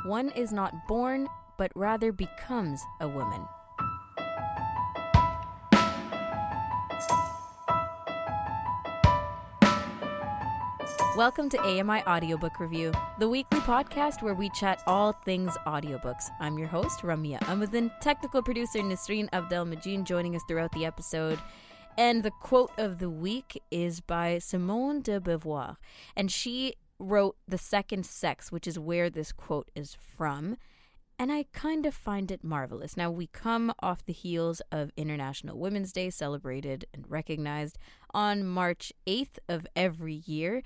one is not born, but rather becomes a woman. Welcome to AMI Audiobook Review, the weekly podcast where we chat all things audiobooks. I'm your host, Ramia Amadin, technical producer Nisreen Abdelmajid joining us throughout the episode. And the quote of the week is by Simone de Beauvoir, and she wrote The Second Sex, which is where this quote is from. And I kind of find it marvelous. Now, we come off the heels of International Women's Day, celebrated and recognized on March 8th of every year.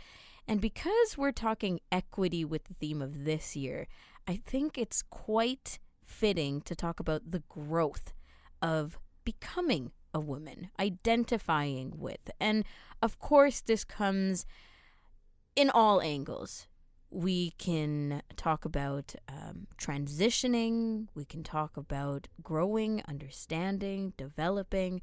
And because we're talking equity with the theme of this year, I think it's quite fitting to talk about the growth of becoming a woman, identifying with. And of course, this comes in all angles. We can talk about transitioning. We can talk about growing, understanding, developing.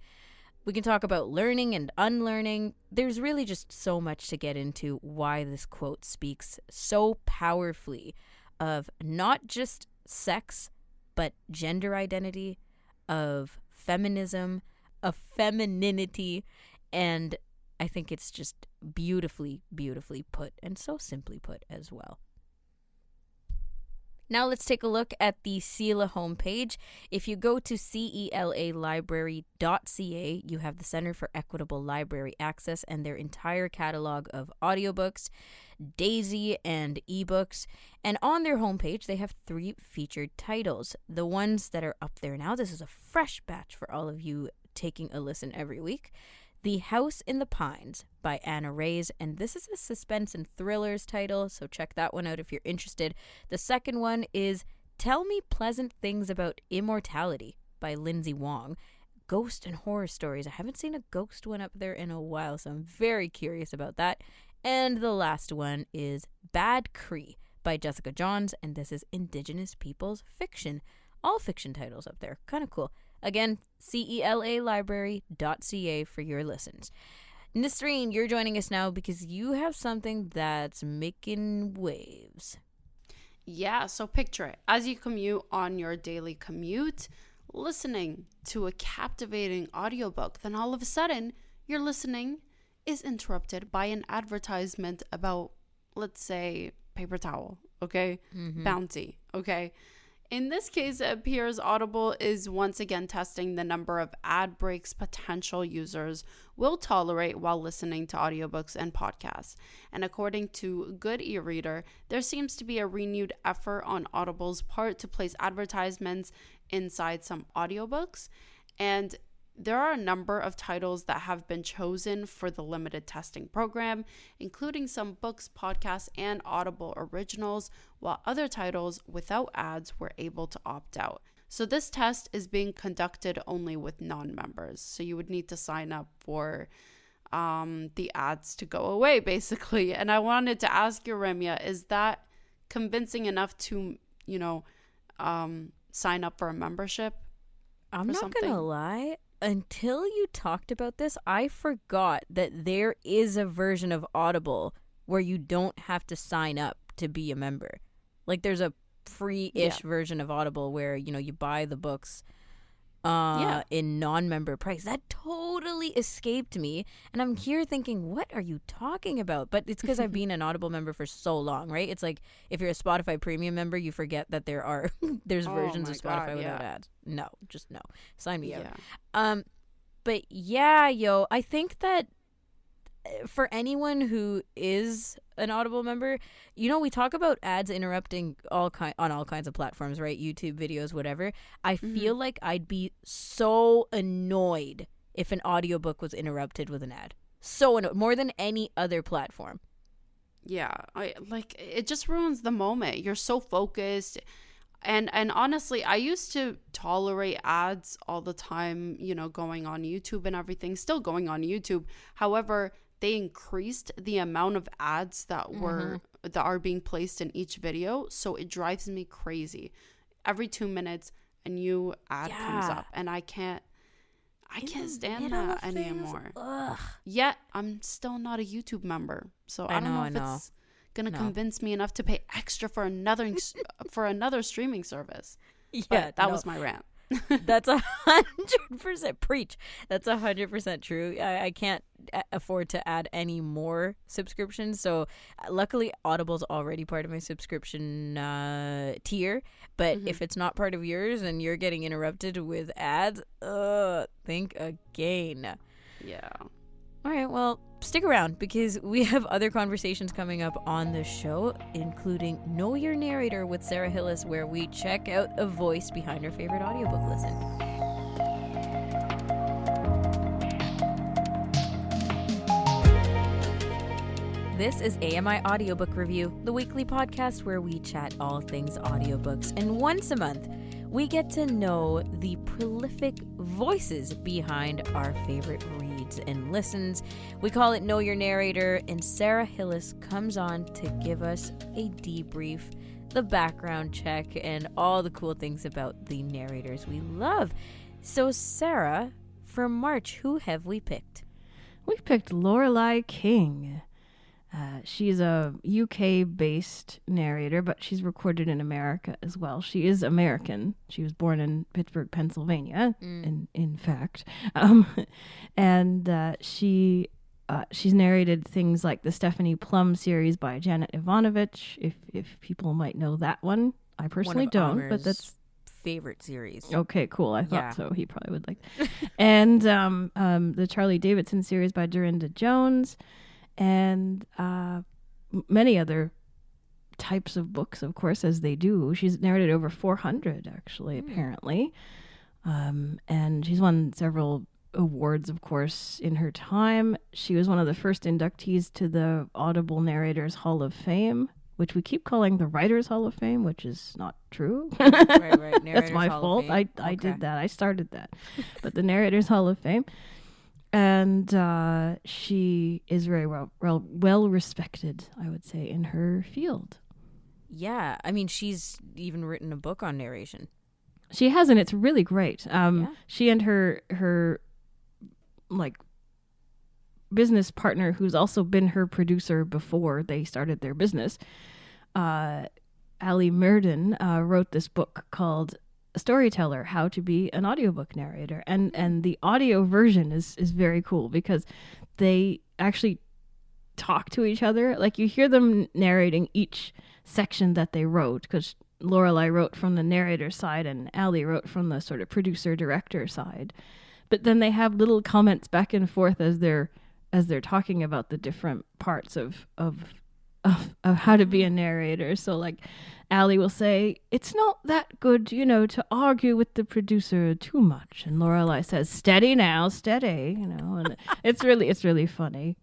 We can talk about learning and unlearning. There's really just so much to get into why this quote speaks so powerfully of not just sex, but gender identity, of feminism, of femininity, and I think it's just beautifully, beautifully put, and so simply put as well. Now let's take a look at the CELA homepage. If you go to celalibrary.ca, you have the Center for Equitable Library Access and their entire catalog of audiobooks, Daisy, and ebooks. And on their homepage, they have 3 featured titles. The ones that are up there now, this is a fresh batch for all of you taking a listen every week. The House in the Pines by Anna Reyes, and this is a suspense and thrillers title, so check that one out if you're interested. The second one is Tell Me Pleasant Things About Immortality by Lindsay Wong. Ghost and horror stories. I haven't seen a ghost one up there in a while, so I'm very curious about that. And the last one is Bad Cree by Jessica Johns, and this is Indigenous Peoples fiction. All fiction titles up there. Kind of cool. Again, celalibrary.ca for your listens. Nisreen, you're joining us now because you have something that's making waves. Yeah, so picture it. As you commute on your daily commute, listening to a captivating audiobook, then all of a sudden, your listening is interrupted by an advertisement about, let's say, paper towel, okay? Bounty, okay? In this case, it appears Audible is once again testing the number of ad breaks potential users will tolerate while listening to audiobooks and podcasts. And according to Good eReader, there seems to be a renewed effort on Audible's part to place advertisements inside some audiobooks. And there are a number of titles that have been chosen for the limited testing program, including some books, podcasts, and Audible originals, while other titles without ads were able to opt out. So this test is being conducted only with non-members. So you would need to sign up for the ads to go away, basically. And I wanted to ask you, Ramya, is that convincing enough to, sign up for a membership? I'm not going to lie. Until you talked about this, I forgot that there is a version of Audible where you don't have to sign up to be a member. Like there's a free-ish version of Audible where, you buy the books in non-member price. That totally escaped me. And I'm here thinking, what are you talking about? But it's because I've been an Audible member for so long, right? It's like if you're a Spotify premium member, you forget that there's versions of Spotify without ads. No, just no. Sign me out. But yeah, I think that for anyone who is an Audible member, we talk about ads interrupting on all kinds of platforms, right? YouTube videos, whatever. I feel like I'd be so annoyed if an audiobook was interrupted with an ad. So annoyed, more than any other platform. Yeah, it just ruins the moment. You're so focused. And honestly, I used to tolerate ads all the time, going on YouTube and everything, still going on YouTube. However, they increased the amount of ads that are being placed in each video, so it drives me crazy. Every 2 minutes a new ad comes up, and I can't stand that anymore. Yet I'm still not a YouTube member, so I don't know if it's gonna convince me enough to pay extra for another streaming service. Yeah, but that was my rant. That's 100% preach. That's 100% true. I can't afford to add any more subscriptions. So luckily Audible's already part of my subscription tier. But if it's not part of yours and you're getting interrupted with ads, think again. Yeah. All right, well, stick around because we have other conversations coming up on the show, including Know Your Narrator with Sara Hillis, where we check out a voice behind her favorite audiobook listen. This is AMI Audiobook Review, the weekly podcast where we chat all things audiobooks. And once a month, we get to know the prolific voices behind our favorite reads and listens. We call it Know Your Narrator, and Sara Hillis comes on to give us a debrief, the background check, and all the cool things about the narrators we love. So, Sara, for March, who have we picked? We've picked Lorelei King. She's a UK-based narrator, but she's recorded in America as well. She is American. She was born in Pittsburgh, Pennsylvania, in fact. She's narrated things like the Stephanie Plum series by Janet Ivanovich, if people might know that one. I personally don't, Amer's but that's favorite series. Okay, cool. I thought so. He probably would like that. And the Charlie Davidson series by Dorinda Jones. And many other types of books, of course, as they do. She's narrated over 400, actually, apparently. And she's won several awards, of course, in her time. She was one of the first inductees to the Audible Narrators Hall of Fame, which we keep calling the Writers Hall of Fame, which is not true. Right. That's my fault. I did that. I started that. But the Narrators Hall of Fame. And she is very well respected, I would say, in her field. Yeah, I mean, she's even written a book on narration. She has, and it's really great. She and her like business partner, who's also been her producer before they started their business, Ali Murden, wrote this book called Storyteller, How to Be an Audiobook Narrator. And the audio version is very cool because they actually talk to each other. Like, you hear them narrating each section that they wrote, because Lorelei wrote from the narrator side and Ali wrote from the sort of producer-director side. But then they have little comments back and forth as they're talking about the different parts of how to be a narrator. So, like, Ali will say, "It's not that good, to argue with the producer too much." And Lorelei says, "Steady now, steady," and it's really funny.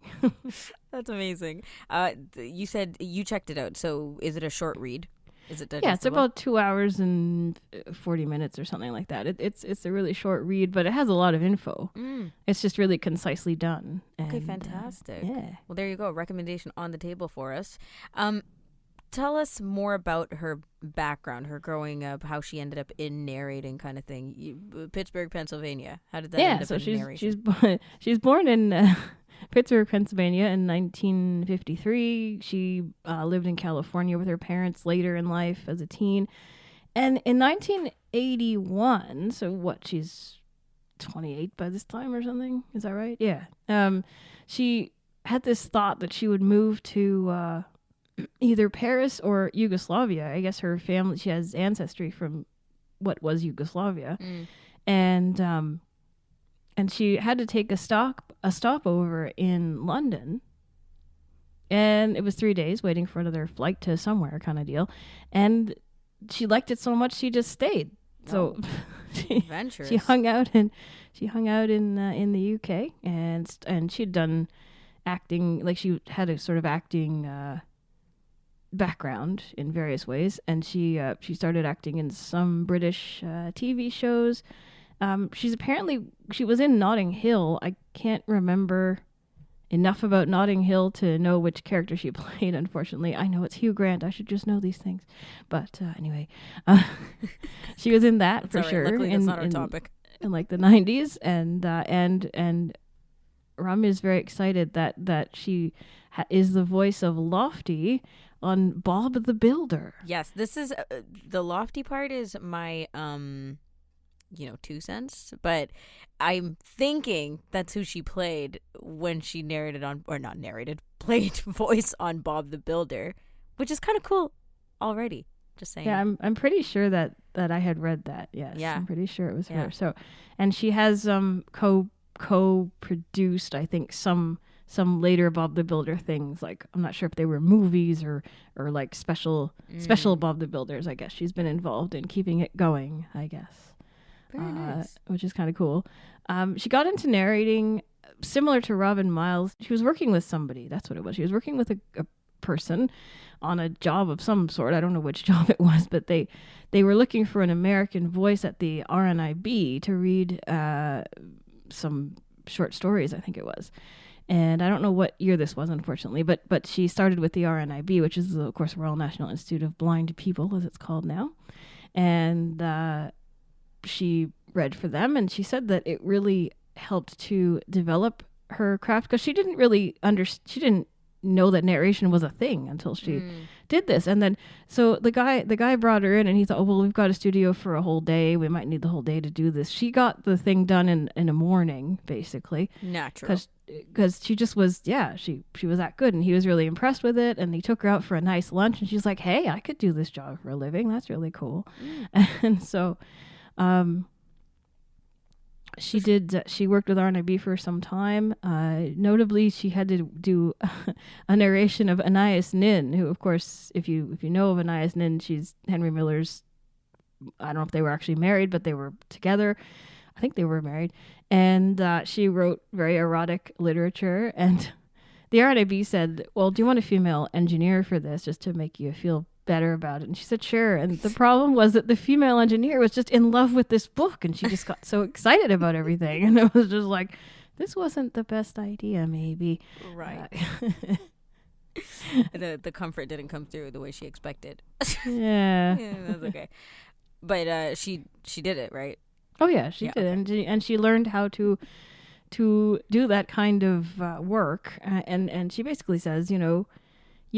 That's amazing. You said you checked it out. So is it a short read? Is it digestible? Yeah, it's about 2 hours and 40 minutes or something like that. It's a really short read, but it has a lot of info. It's just really concisely done. Okay, fantastic. Yeah. Well, there you go. A recommendation on the table for us. Tell us more about her background, her growing up, how she ended up in narrating kind of thing. Pittsburgh, Pennsylvania. How did that end up in narration? She's born in Pittsburgh, Pennsylvania in 1953. She lived in California with her parents later in life as a teen. And in 1981, so what, she's 28 by this time or something? Is that right? Yeah. She had this thought that she would move to either Paris or Yugoslavia. I guess her family, she has ancestry from what was Yugoslavia. And she had to take a stopover in London. And it was 3 days waiting for another flight to somewhere kind of deal. And she liked it so much she just stayed. So she hung out in the UK, and she'd done acting, like she had a sort of acting background in various ways, and she started acting in some British TV shows. She was in Notting Hill. I can't remember enough about Notting Hill to know which character she played, unfortunately. I know it's Hugh Grant. I should just know these things. But anyway, she was in that for sure. Luckily, that's not our topic. In like the 90s, and Ram is very excited that she is the voice of Lofty on Bob the Builder. Yes, this is the Lofty part is my 2 cents, but I'm thinking that's who she played when she played voice on Bob the Builder, which is kind of cool already. Just saying. Yeah, I'm pretty sure that I had read that. Yes, yeah, I'm pretty sure it was her. So, and she has co-produced, I think, some later Bob the Builder things. Like, I'm not sure if they were movies or like special Bob the Builders. I guess she's been involved in keeping it going, I guess. Very nice. Which is kind of cool. She got into narrating similar to Robin Miles. She was working with somebody. That's what it was. She was working with a person on a job of some sort. I don't know which job it was, but they were looking for an American voice at the RNIB to read some short stories, I think it was. And I don't know what year this was, unfortunately, but she started with the RNIB, which is, of course, Royal National Institute of Blind People, as it's called now. And she read for them, and she said that it really helped to develop her craft, because she didn't know that narration was a thing until she did this. And then so the guy brought her in, and he thought, oh, well, we've got a studio for a whole day, we might need the whole day to do this. She got the thing done in a morning, basically. Natural. Because she just was, she was that good, and he was really impressed with it, and he took her out for a nice lunch, and she's like, hey, I could do this job for a living, that's really cool. And so she worked with RNIB for some time. Notably, she had to do a narration of Anais Nin, who, of course, if you know of Anais Nin, she's Henry Miller's, I don't know if they were actually married, but they were together. I think they were married. And she wrote very erotic literature. And the RNIB said, well, do you want a female engineer for this, just to make you feel better about it? And she said, sure. And the problem was that the female engineer was just in love with this book, and she just got so excited about everything. And it was just like, this wasn't the best idea, maybe. Right. The comfort didn't come through the way she expected. Yeah. Yeah, that's okay. But she did it, right? Oh yeah, she did. Okay. And she learned how to do that kind of work. And she basically says, you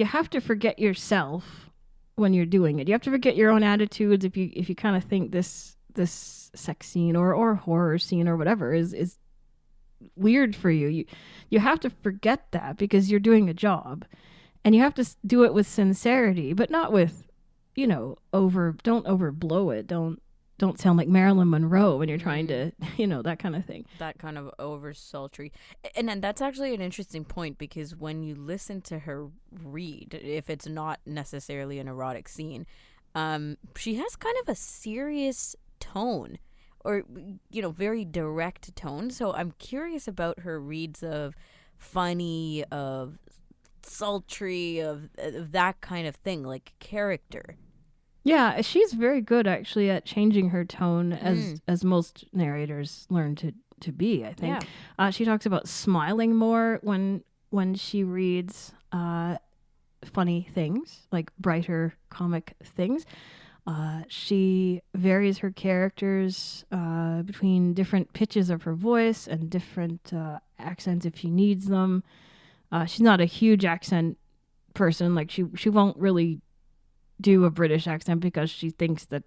have to forget yourself when you're doing it. You have to forget your own attitudes if you kind of think this sex scene or horror scene or whatever is weird for you. You have to forget that, because you're doing a job, and you have to do it with sincerity, but not with don't overblow it. Don't sound like Marilyn Monroe when you're trying to, that kind of thing. That kind of over sultry. And then that's actually an interesting point, because when you listen to her read, if it's not necessarily an erotic scene, she has kind of a serious tone, or, very direct tone. So I'm curious about her reads of funny, of sultry, of that kind of thing, like character. Yeah, she's very good actually at changing her tone, as most narrators learn to be, I think. Yeah. She talks about smiling more when she reads funny things, like brighter comic things. She varies her characters between different pitches of her voice and different accents if she needs them. She's not a huge accent person. Like she won't really do a British accent, because she thinks that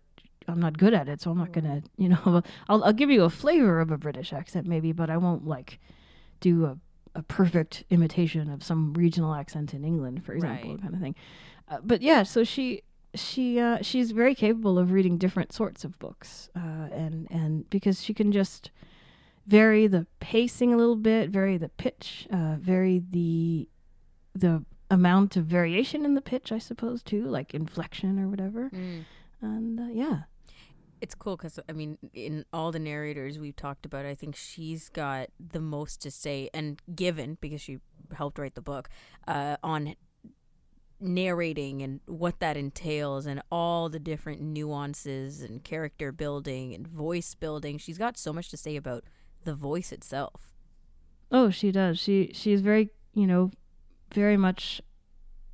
I'm not good at it, so I'm not gonna, I'll give you a flavor of a British accent maybe, but I won't like do a perfect imitation of some regional accent in England, for example, kind of thing. But yeah, so she's very capable of reading different sorts of books, and because she can just vary the pacing a little bit, vary the pitch, vary the amount of variation in the pitch, I suppose, too, like inflection or whatever. And yeah, it's cool because in all the narrators we've talked about, I think she's got the most to say, and given, because she helped write the book, on narrating and what that entails, and all the different nuances and character building and voice building. She's got so much to say about the voice itself. Oh, she does. She's very, very much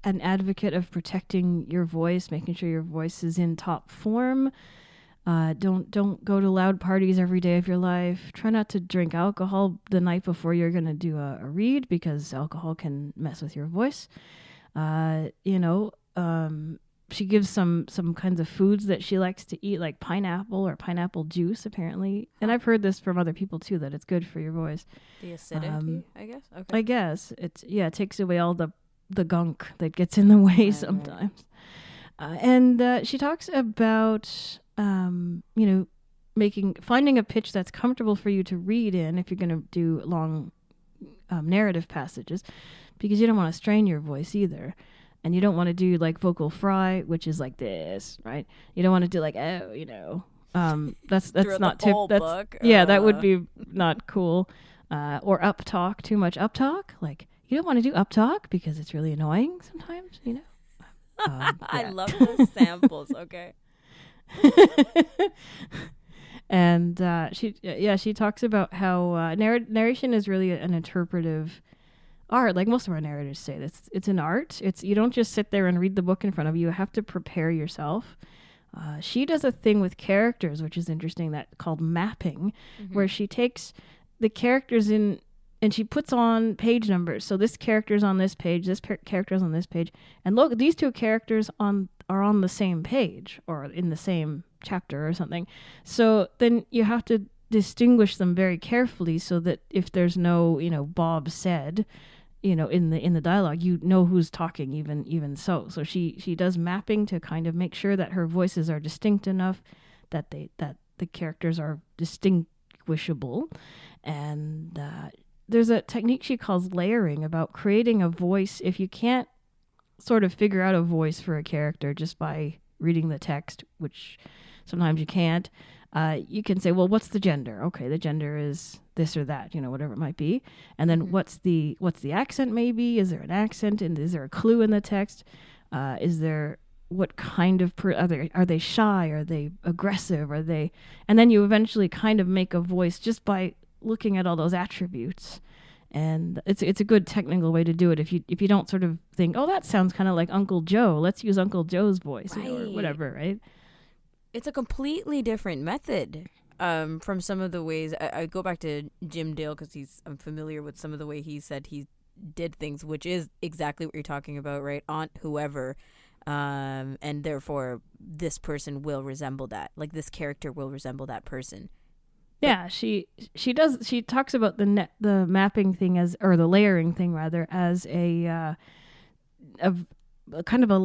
an advocate of protecting your voice, making sure your voice is in top form. Don't go to loud parties every day of your life. Try not to drink alcohol the night before you're going to do a read, because alcohol can mess with your voice. She gives some kinds of foods that she likes to eat, like pineapple or pineapple juice, apparently. And I've heard this from other people too, that it's good for your voice. The acidity, I guess. Okay. I guess it takes away all the gunk that gets in the way sometimes. And she talks about finding a pitch that's comfortable for you to read in if you're going to do long narrative passages, because you don't want to strain your voice either. And you don't want to do like vocal fry, which is like this, right? You don't want to do like, that's not book. That would be not cool. Or up talk, too much up talk. Like, you don't want to do up talk because it's really annoying sometimes, I love those samples. Okay. And she talks about how narration is really an interpretive art. Like most of our narrators say, it's an art. You don't just sit there and read the book in front of you. You have to prepare yourself. She does a thing with characters, which is interesting, that called mapping, where she takes the characters in and she puts on page numbers. So this character's on this page, this character's on this page, and look, these two characters are on the same page or in the same chapter or something. So then you have to distinguish them very carefully, so that if there's no, Bob said, in the dialogue, who's talking, even so. So she does mapping to kind of make sure that her voices are distinct enough that the characters are distinguishable. And there's a technique she calls layering, about creating a voice. If you can't sort of figure out a voice for a character just by reading the text, which sometimes you can't, you can say, well, what's the gender? Okay, the gender is this or that, whatever it might be. And then what's the accent maybe? Is there an accent? And is there a clue in the text? Is there, what kind of, are they shy? Are they aggressive? And then you eventually kind of make a voice just by looking at all those attributes. And it's a good technical way to do it. If you don't sort of think, oh, that sounds kind of like Uncle Joe, let's use Uncle Joe's voice, or whatever, right? It's a completely different method from some of the ways. I go back to Jim Dale because I'm familiar with some of the way he said he did things, which is exactly what you're talking about, right? Aunt whoever, and therefore this person will resemble that. Like this character will resemble that person. Yeah, she talks about the mapping thing or the layering thing rather, as a kind of a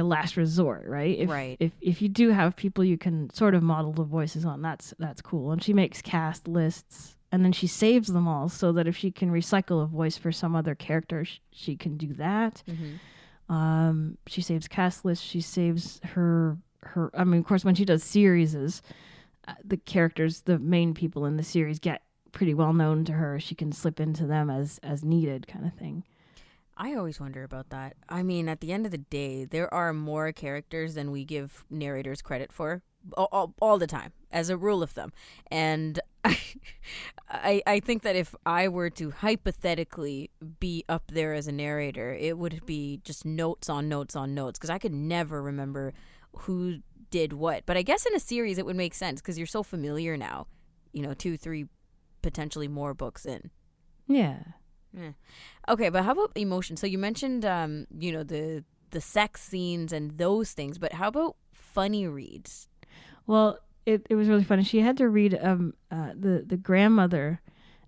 last resort, right? If you do have people you can sort of model the voices on, that's cool. And she makes cast lists, and then she saves them all so that if she can recycle a voice for some other character, she can do that. She saves cast lists. She saves her. I mean, of course, when she does series, the characters, the main people in the series, get pretty well known to her. She can slip into them as needed, kind of thing. I always wonder about that. I mean, at the end of the day, there are more characters than we give narrators credit for all the time, as a rule of thumb. And I think that if I were to hypothetically be up there as a narrator, it would be just notes on notes on notes, because I could never remember who did what. But I guess in a series it would make sense because you're so familiar now, 2, 3, potentially more books in. Yeah. Okay, but how about emotion? So you mentioned the sex scenes and those things, but how about funny reads? Well, it was really funny. She had to read the grandmother.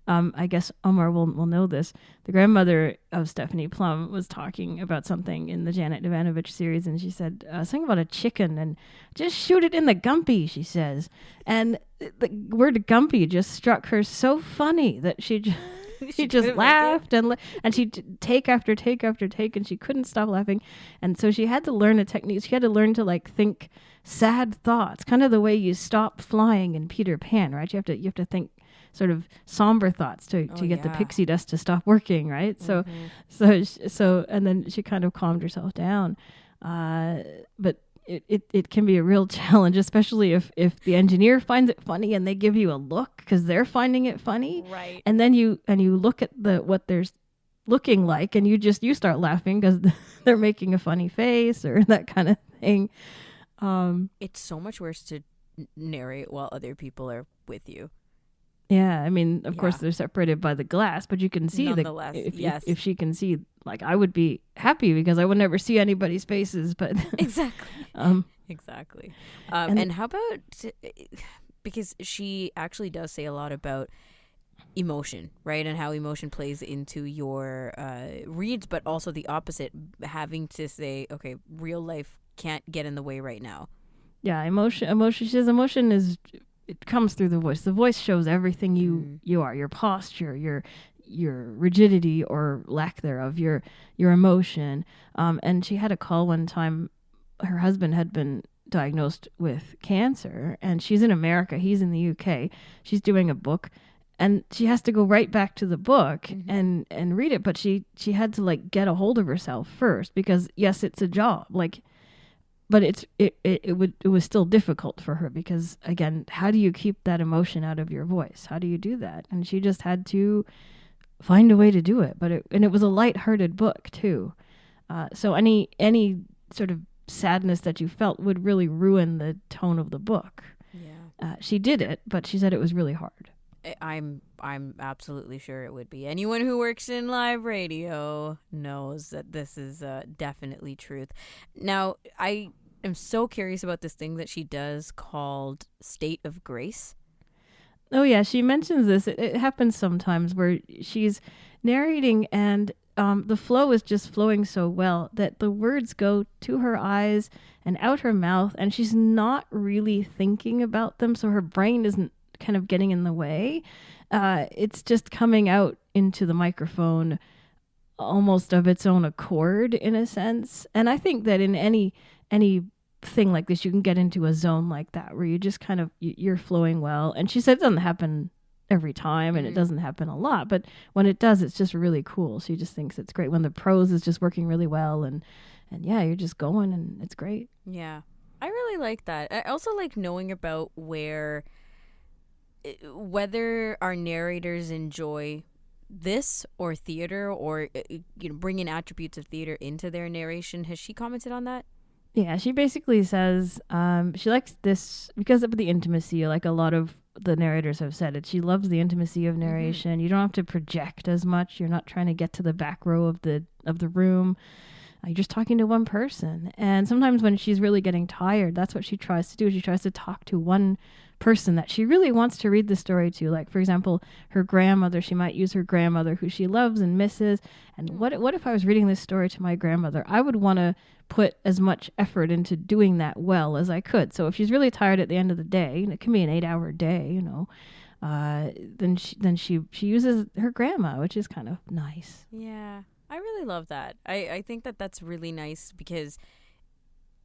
I guess Omar will know this. The grandmother of Stephanie Plum was talking about something in the Janet Ivanovich series, and she said something about a chicken, and just shoot it in the gumpy, she says. And the word gumpy just struck her so funny that she just laughed, and she'd take after take after take, and she couldn't stop laughing. And so she had to learn a technique. She had to learn to think sad thoughts, kind of the way you stop flying in Peter Pan, right? You have to think sort of somber thoughts to get the pixie dust to stop working, right? So and then she kind of calmed herself down. But it can be a real challenge, especially if the engineer finds it funny and they give you a look because they're finding it funny, right? And then you look at what they're looking like, and you start laughing because they're making a funny face or that kind of thing. It's so much worse to narrate while other people are with you. Yeah, I mean, of course Yeah. they're separated by the glass, but you can see Nonetheless, if yes. if she can see, like, I would be happy because I would never see anybody's faces, but Exactly. um Exactly. And- And how about, because she actually does say a lot about emotion, right? And how emotion plays into your reads, but also the opposite, having to say, okay, real life can't get in the way right now. yeah, emotion. She says emotion it comes through the voice. The voice shows everything you are, your posture, your rigidity or lack thereof, your emotion. And she had a call one time. Her husband had been diagnosed with cancer, and she's in America. He's in the UK. She's doing a book, and she has to go right back to the book and read it. But she had to like get a hold of herself first because yes, it's a job. Like, but it was still difficult for her because again, how do you keep that emotion out of your voice? How do you do that? And she just had to find a way to do it. But it was a lighthearted book too. So any sort of sadness that you felt would really ruin the tone of the book. Yeah. She did it, but she said it was really hard. I'm absolutely sure it would be. Anyone who works in live radio knows that this is definitely truth. Now, I am so curious about this thing that she does called State of Grace. Oh yeah, she mentions this. It happens sometimes where she's narrating and the flow is just flowing so well that the words go to her eyes and out her mouth, and she's not really thinking about them, so her brain isn't kind of getting in the way. It's just coming out into the microphone almost of its own accord in a sense. And I think that in any thing like this, you can get into a zone like that where you just kind of you're flowing well. And she said it doesn't happen every time and it doesn't happen a lot, but when it does, it's just really cool. She just thinks it's great when the prose is just working really well, and yeah, you're just going and it's great. Yeah, I really like that. I also like knowing about whether our narrators enjoy this or theater, or bringing attributes of theater into their narration. Has she commented on that? Yeah, she basically says she likes this because of the intimacy, like a lot of the narrators have said it. She loves the intimacy of narration. You don't have to project as much. You're not trying to get to the back row of the room. You're just talking to one person. And sometimes when she's really getting tired, that's what she tries to do. She tries to talk to one person that she really wants to read the story to. Like, for example, her grandmother. She might use her grandmother who she loves and misses. And what if I was reading this story to my grandmother? I would want to put as much effort into doing that well as I could. So if she's really tired at the end of the day, and it can be an 8-hour day, then she uses her grandma, which is kind of nice. Yeah, I really love that. I think that that's really nice because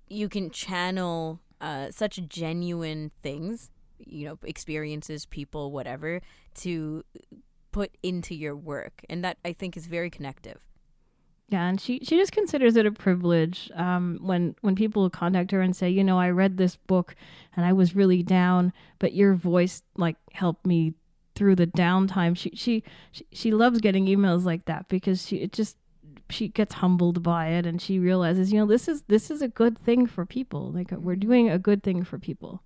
you can channel such genuine things, experiences, people, whatever, to put into your work. And that, I think, is very connective. Yeah, and she just considers it a privilege when people contact her and say, I read this book and I was really down, but your voice like helped me through the downtime. She loves getting emails like that because she gets humbled by it, and she realizes, this is a good thing for people. Like, we're doing a good thing for people.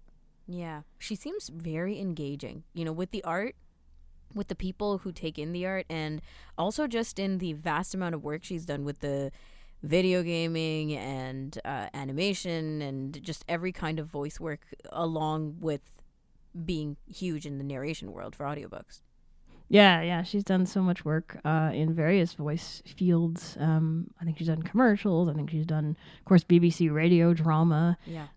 Yeah, she seems very engaging, with the art, with the people who take in the art, and also just in the vast amount of work she's done with the video gaming and animation and just every kind of voice work, along with being huge in the narration world for audiobooks. Yeah, she's done so much work in various voice fields. I think she's done commercials. I think she's done, of course, BBC radio drama. Yeah.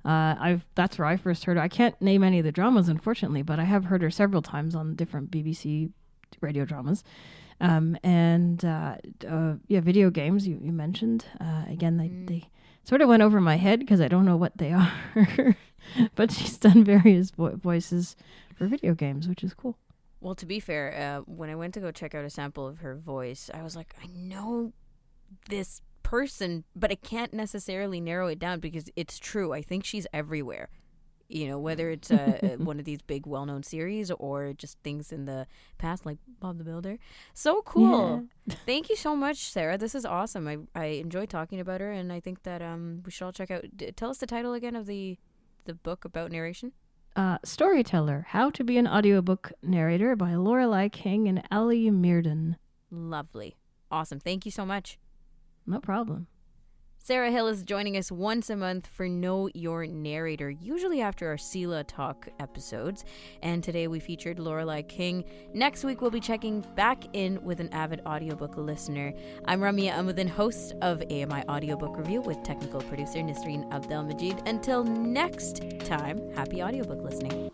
That's where I first heard her. I can't name any of the dramas, unfortunately, but I have heard her several times on different BBC radio dramas. Video games you mentioned. Again, they sort of went over my head because I don't know what they are. But she's done various voices for video games, which is cool. Well, to be fair, when I went to go check out a sample of her voice, I was like, I know this person, but I can't necessarily narrow it down because it's true. I think she's everywhere, whether it's one of these big well-known series or just things in the past like Bob the Builder. So cool. Yeah. Thank you so much, Sarah. This is awesome. I enjoyed talking about her, and I think that we should all check out. Tell us the title again of the book about narration. Storyteller, How to Be an Audiobook Narrator by Lorelei King and Ali Mearden. Lovely. Awesome. Thank you so much. No problem. Sara Hillis is joining us once a month for Know Your Narrator, usually after our Sela Talk episodes. And today we featured Lorelei King. Next week we'll be checking back in with an avid audiobook listener. I'm Ramia Amuddin, host of AMI Audiobook Review with technical producer Nisreen Abdelmajid. Until next time, happy audiobook listening.